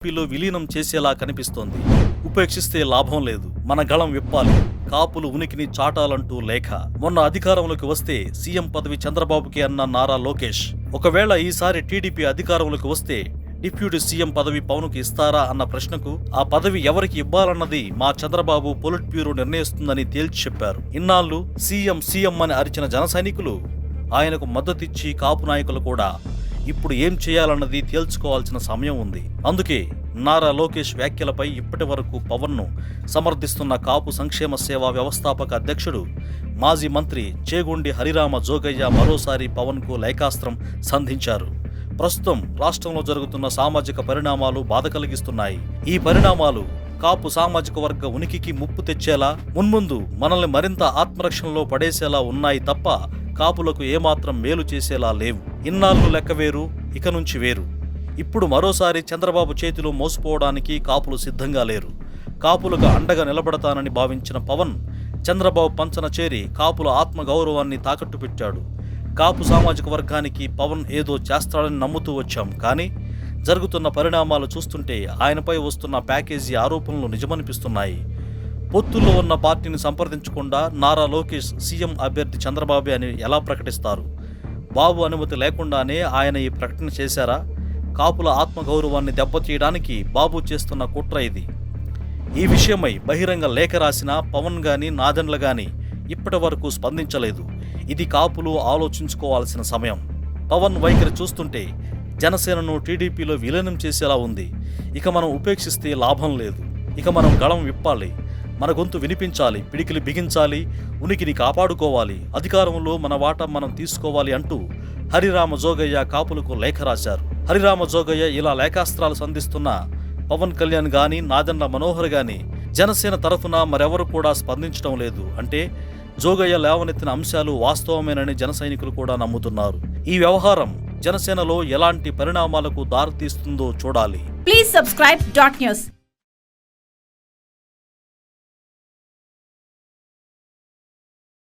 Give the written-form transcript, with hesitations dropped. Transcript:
టీడీపీలో విలీనం చేసేలా కనిపిస్తోంది. ఉపేక్షిస్తే లాభం లేదు, మన గళం విప్పాలి, కాపులు ఉనికిని చాటాలంటూ లేఖ. మొన్న అధికారంలోకి వస్తే సీఎం పదవి చంద్రబాబుకి అన్న నారా లోకేష్, ఒకవేళ ఈసారి టీడీపీ అధికారంలోకి వస్తే డిప్యూటీ సీఎం పదవి పవన్కు ఇస్తారా అన్న ప్రశ్నకు ఆ పదవి ఎవరికి ఇవ్వాలన్నది మా చంద్రబాబు పొలిట్ బ్యూరో నిర్ణయిస్తుందని తేల్చి చెప్పారు. ఇన్నాళ్లు సీఎం సీఎం అని అరిచిన జన సైనికులు, ఆయనకు మద్దతిచ్చి కాపు నాయకులు కూడా ఇప్పుడు ఏం చేయాలన్నది తేల్చుకోవాల్సిన సమయం ఉంది. అందుకే నారా లోకేష్ వ్యాఖ్యలపై ఇప్పటి వరకు పవన్ను సమర్థిస్తున్న కాపు సంక్షేమ సేవా వ్యవస్థాపక అధ్యక్షుడు మాజీ మంత్రి చేగొండి హరిరామ జోగయ్య మరోసారి పవన్కు లేఖాస్త్రం సంధించారు. ప్రస్తుతం రాష్ట్రంలో జరుగుతున్న సామాజిక పరిణామాలు బాధ కలిగిస్తున్నాయి. ఈ పరిణామాలు కాపు సామాజిక వర్గ ఉనికికి ముప్పు తెచ్చేలా, మున్ముందు మనల్ని మరింత ఆత్మరక్షణలో పడేసేలా ఉన్నాయి తప్ప కాపులకు ఏమాత్రం మేలు చేసేలా లేవు. ఇన్నాళ్లు లెక్క వేరు, ఇక నుంచి వేరు. ఇప్పుడు మరోసారి చంద్రబాబు చేతిలో మోసపోవడానికి కాపులు సిద్ధంగా లేరు. కాపులకు అండగా నిలబడతానని భావించిన పవన్ చంద్రబాబు పంచన చేరి కాపుల ఆత్మగౌరవాన్ని తాకట్టు పెట్టాడు. కాపు సామాజిక వర్గానికి పవన్ ఏదో చేస్తాడని నమ్ముతూ వచ్చాం. కానీ జరుగుతున్న పరిణామాలు చూస్తుంటే ఆయనపై వస్తున్న ప్యాకేజీ ఆరోపణలు నిజమనిపిస్తున్నాయి. పొత్తుల్లో ఉన్న పార్టీని సంప్రదించకుండా నారా లోకేష్ సీఎం అభ్యర్థి చంద్రబాబే అని ఎలా ప్రకటిస్తారు? బాబు అనుమతి లేకుండానే ఆయన ఈ ప్రకటన చేశారా? కాపుల ఆత్మగౌరవాన్ని దెబ్బతీయడానికి బాబు చేస్తున్న కుట్ర ఇది. ఈ విషయమై బహిరంగ లేఖ రాసిన పవన్ గాని నాదెండ్ల గాని ఇప్పటి వరకు స్పందించలేదు. ఇది కాపులు ఆలోచించుకోవాల్సిన సమయం. పవన్ వైఖరి చూస్తుంటే జనసేనను టీడీపీలో విలీనం చేసేలా ఉంది. ఇక మనం ఉపేక్షిస్తే లాభం లేదు. ఇక మనం గళం విప్పాలి, మన గొంతు వినిపించాలి, పిడికిలి బిగించాలి, ఉనికిని కాపాడుకోవాలి, అధికారంలో మన వాటా మనం తీసుకోవాలి అంటూ హరిరామ జోగయ్య కాపులకు లేఖ రాశారు. హరిరామ జోగయ్య ఇలా లేఖాస్త్రాలు సంధిస్తున్న పవన్ కళ్యాణ్ గాని నాదెండ్ల మనోహర్ గాని జనసేన తరఫున మరెవరు కూడా స్పందించడం లేదు. అంటే జోగయ్య లేవనెత్తిన అంశాలు వాస్తవమేనని జన సైనికులు కూడా నమ్ముతున్నారు. ఈ వ్యవహారం జనసేనలో ఎలాంటి పరిణామాలకు దారితీస్తుందో చూడాలి. Please subscribe .news.